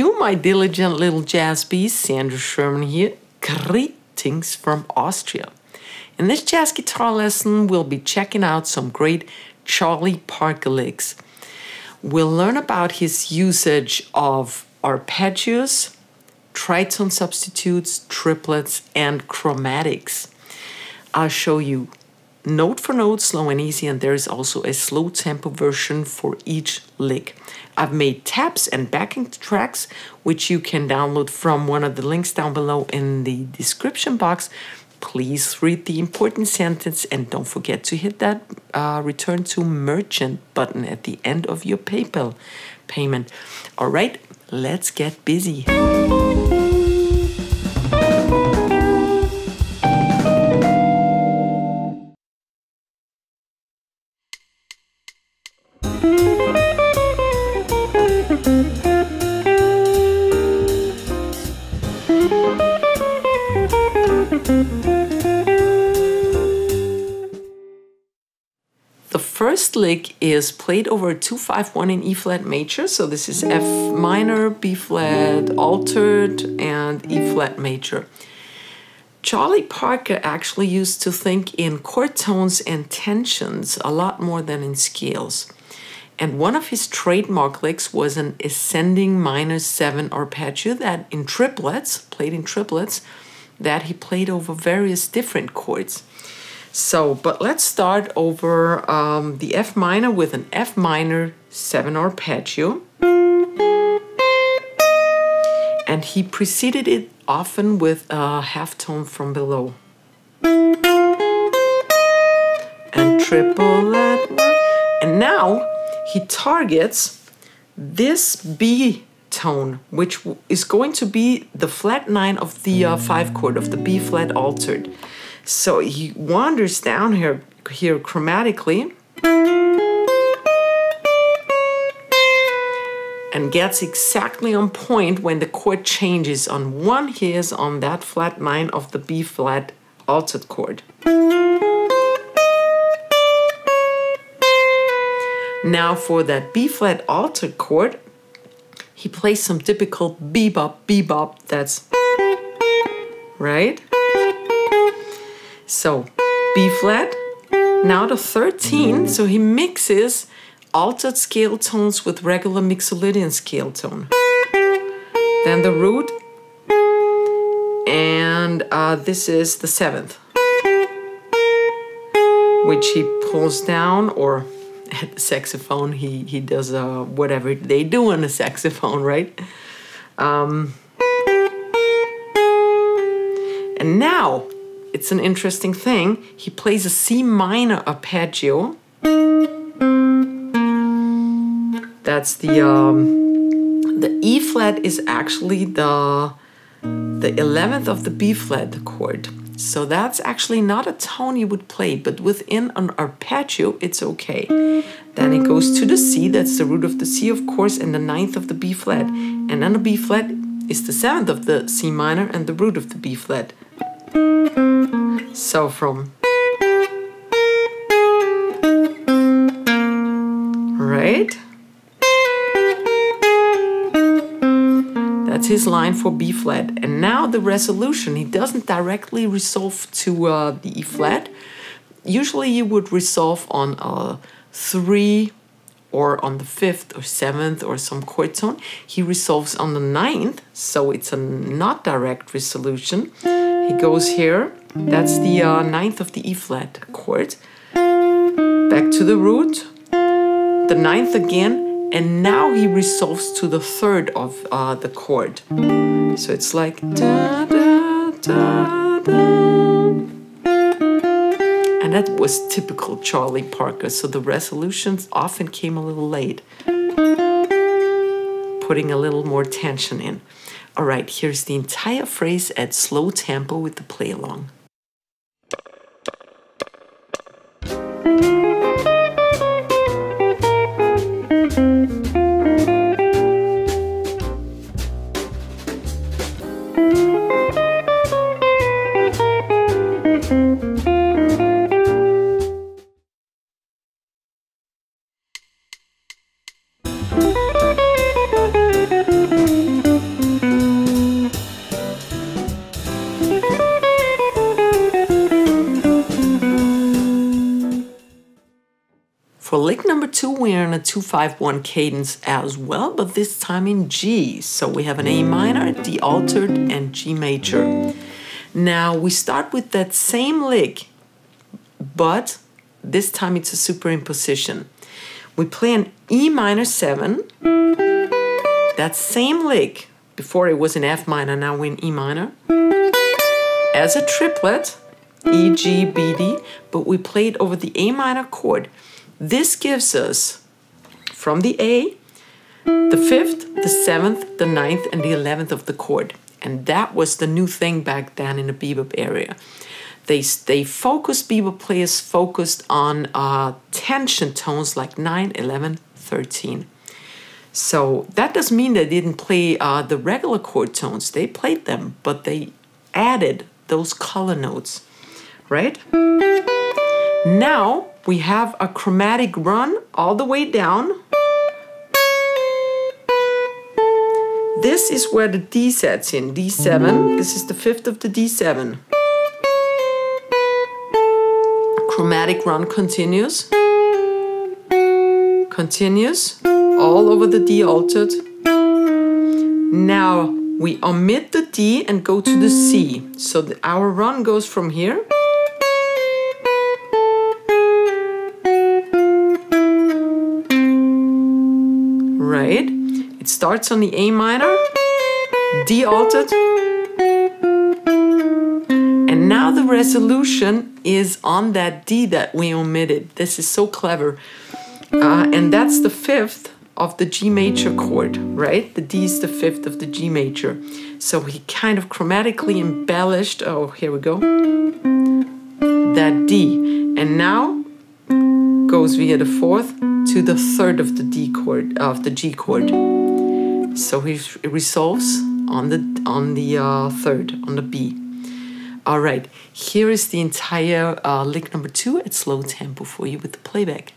you, my diligent little jazz bees. Sandra Sherman here. Greetings from Austria. In this jazz guitar lesson, we'll be checking out some great Charlie Parker licks. We'll learn about his usage of arpeggios, tritone substitutes, triplets, and chromatics. I'll show you note for note, slow and easy, and there is also a slow tempo version for each lick. I've made tabs and backing tracks, which you can download from one of the links down below in the description box. Please read the important sentence and don't forget to hit that return to merchant button at the end of your PayPal payment. All right, let's get busy. The first lick is played over 2-5-1 in E flat major. So this is F minor, B flat altered, and E flat major. Charlie Parker actually used to think in chord tones and tensions a lot more than in scales. And one of his trademark licks was an ascending minor 7 arpeggio that in triplets, played in triplets, that he played over various different chords. So, but let's start over the F minor with an F minor 7 arpeggio. And he preceded it often with a half tone from below. And triplet. And now he targets this B tone, which is going to be the flat 9 of the 5 chord of the B flat altered. So he wanders down here chromatically and gets exactly on point when the chord changes. On one, he is on that flat 9 of the B flat altered chord. Now for that B flat altered chord, he plays some typical bebop, that's right. So B flat, now the 13, so he mixes altered scale tones with regular Mixolydian scale tone. Then the root, and this is the 7th, which he pulls down, or at the saxophone he does whatever they do on the saxophone, right? And now, it's an interesting thing, he plays a C minor arpeggio. That's the E flat is actually the 11th of the B flat chord. So that's actually not a tone you would play, but within an arpeggio, it's okay. Then it goes to the C, that's the root of the C, of course, and the 9th of the B flat. And then the B flat is the 7th of the C minor and the root of the B flat. So from right, that's his line for B flat. And now the resolution, he doesn't directly resolve to the E flat. Usually you would resolve on a 3 or on the 5th or 7th or some chord tone. He resolves on the 9th, so it's a not direct resolution. He goes here, that's the 9th of the E flat chord. Back to the root, the 9th again, and now he resolves to the 3rd of the chord. So it's like da da da da. And that was typical Charlie Parker, so the resolutions often came a little late, putting a little more tension in. All right, here's the entire phrase at slow tempo with the play along. For lick number 2, we're in a 2-5-1 cadence as well, but this time in G. So we have an A minor, D altered, and G major. Now we start with that same lick, but this time it's a superimposition. We play an E minor 7, that same lick. Before it was in F minor, now we're in E minor. As a triplet, E, G, B, D, but we play it over the A minor chord. This gives us, from the A, the 5th, the 7th, the 9th, and the 11th of the chord. And that was the new thing back then in the bebop area. They focused, bebop players focused on tension tones like 9, 11, 13. So that doesn't mean they didn't play the regular chord tones. They played them, but they added those color notes, right? Now we have a chromatic run all the way down. This is where the D sets in, D7. This is the 5th of the D7. Chromatic run continues. Continues. All over the D altered. Now we omit the D and go to the C. So our run goes from here right. It starts on the A minor, D altered, and now the resolution is on that D that we omitted. This is so clever. And that's the 5th of the G major chord, right? The D is the 5th of the G major. So he kind of chromatically embellished, oh, here we go, that D. And now goes via the 4th to the 3rd of the D chord, of the G chord. So he resolves on the 3rd, on the B. All right, here is the entire lick number 2 at slow tempo for you with the playback.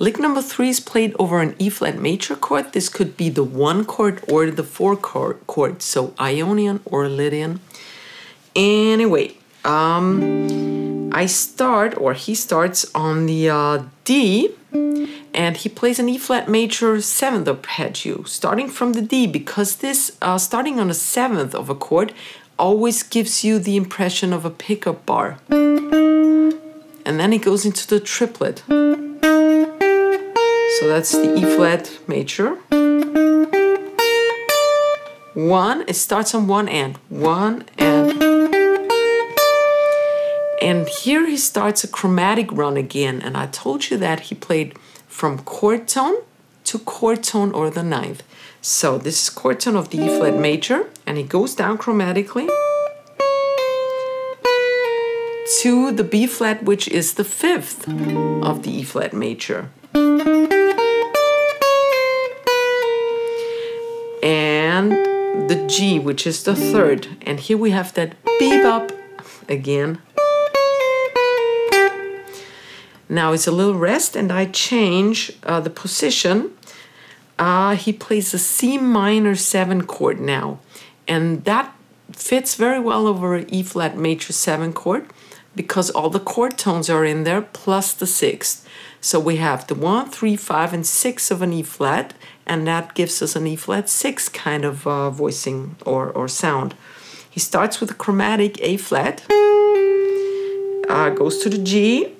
Lick number 3 is played over an E flat major chord. This could be the 1 chord or the 4 chord, so Ionian or Lydian. Anyway, he starts on the D, and he plays an E flat major 7th arpeggio, starting from the D, because this starting on the 7th of a chord always gives you the impression of a pickup bar. And then it goes into the triplet. So that's the E flat major. 1, it starts on 1 and 1 and here he starts a chromatic run again, and I told you that he played from chord tone to chord tone or the 9th. So this is chord tone of the E flat major, and he goes down chromatically to the B flat, which is the 5th of the E flat major. And the G, which is the 3rd. And here we have that bebop again. Now it's a little rest, and I change the position. He plays a C minor 7 chord now. And that fits very well over an E flat major 7 chord, because all the chord tones are in there, plus the 6th. So we have the 1, 3, 5, and 6 of an E flat, and that gives us an E flat 6 kind of voicing or sound. He starts with a chromatic A flat, goes to the G,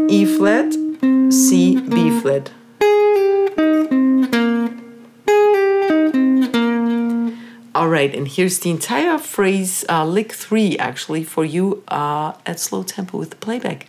E flat, C, B flat. All right, and here's the entire phrase, lick 3 actually, for you at slow tempo with the playback.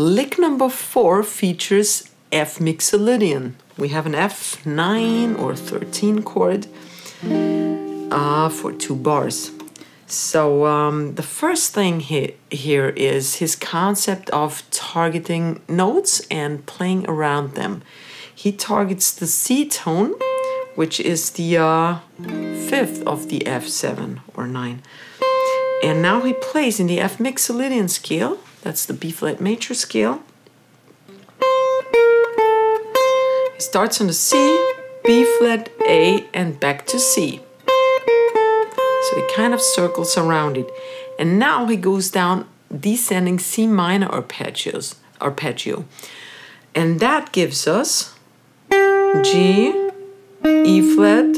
Lick number 4 features F mixolydian. We have an F9 or 13 chord for 2 bars. So the first thing here is his concept of targeting notes and playing around them. He targets the C tone, which is the 5th of the F7 or 9. And now he plays in the F mixolydian scale. That's the B flat major scale. He starts on the C, B flat, A, and back to C. So he kind of circles around it. And now he goes down descending C minor arpeggio. And that gives us G, E flat,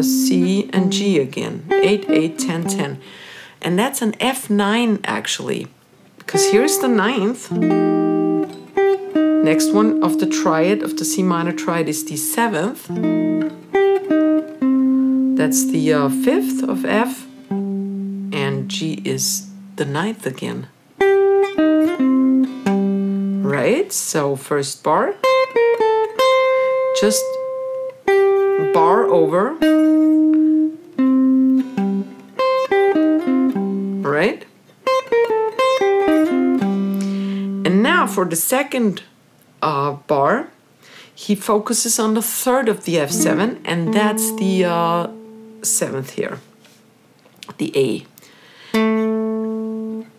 C, and G again. 8, 8, 10, 10. And that's an F9 actually, because here's the 9th. Next one of the triad, of the C minor triad, is the 7th. That's the 5th of F, and G is the 9th again. Right, so first bar, just bar over, right? And now for the second bar, he focuses on the 3rd of the F7, and that's the 7th here, the A.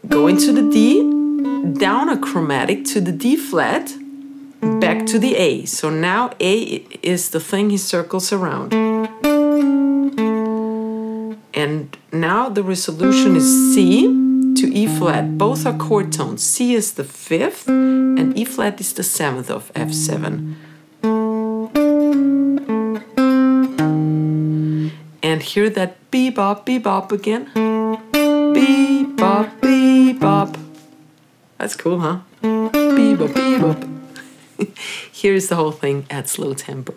Going to the D, down a chromatic to the D flat, back to the A. So now A is the thing he circles around. And now the resolution is C to E flat. Both are chord tones. C is the 5th and E flat is the 7th of F7. And hear that bebop, bebop again. Bebop, bebop. That's cool, huh? Bebop, bebop. Here's the whole thing at slow tempo.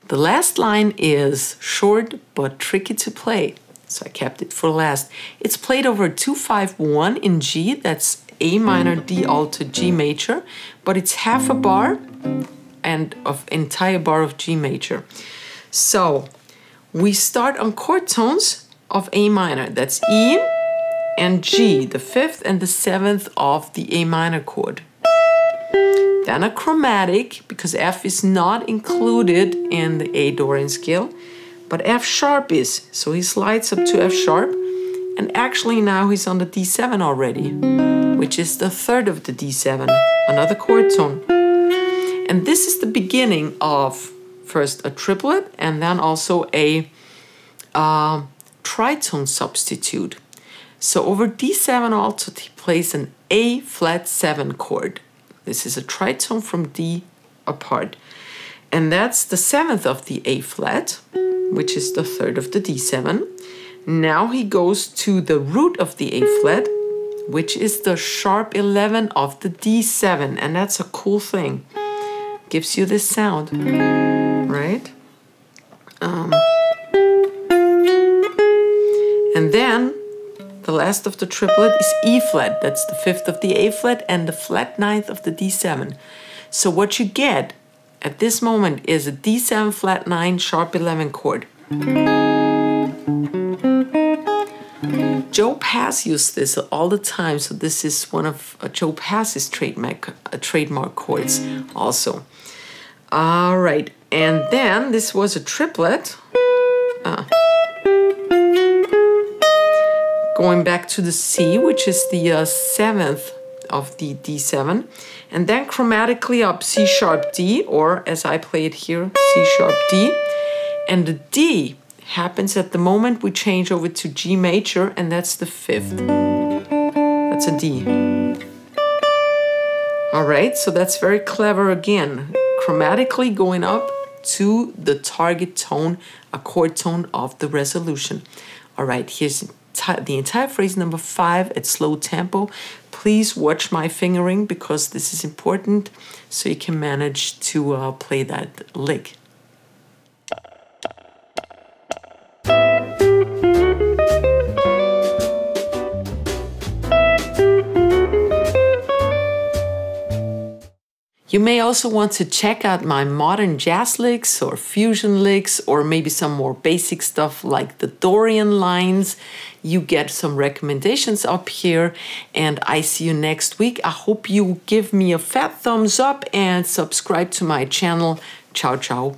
The last line is short but tricky to play, so I kept it for last. It's played over 2-5-1 in G, that's A minor, D alto, G major, but it's half a bar and of entire bar of G major. So we start on chord tones of A minor, that's E and G, the 5th and the 7th of the A minor chord. Then a chromatic, because F is not included in the A Dorian scale, but F sharp is. So he slides up to F sharp, and actually now he's on the D7 already, which is the 3rd of the D7, another chord tone. And this is the beginning of first a triplet and then also a tritone substitute. So over D7 also he plays an A flat 7 chord. This is a tritone from D apart. And that's the 7th of the A flat, which is the 3rd of the D7. Now he goes to the root of the A flat, which is the sharp 11 of the D7. And that's a cool thing. Gives you this sound, right? And then the last of the triplet is E flat. That's the 5th of the A flat and the flat 9th of the D7. So what you get at this moment is a D7 flat 9 sharp 11 chord. Joe Pass used this all the time, so this is one of Joe Pass's trademark chords also. All right, and then this was a triplet. Going back to the C, which is the 7th of the D7, and then chromatically up C sharp D, or as I play it here, C sharp D, and the D happens at the moment we change over to G major, and that's the 5th. That's a D. All right, so that's very clever again. chromatically going up to the target tone, a chord tone of the resolution. All right, here's the entire phrase number 5 at slow tempo. Please watch my fingering because this is important so you can manage to play that lick. You may also want to check out my modern jazz licks or fusion licks or maybe some more basic stuff like the Dorian lines. You get some recommendations up here, and I see you next week. I hope you give me a fat thumbs up and subscribe to my channel. Ciao, ciao.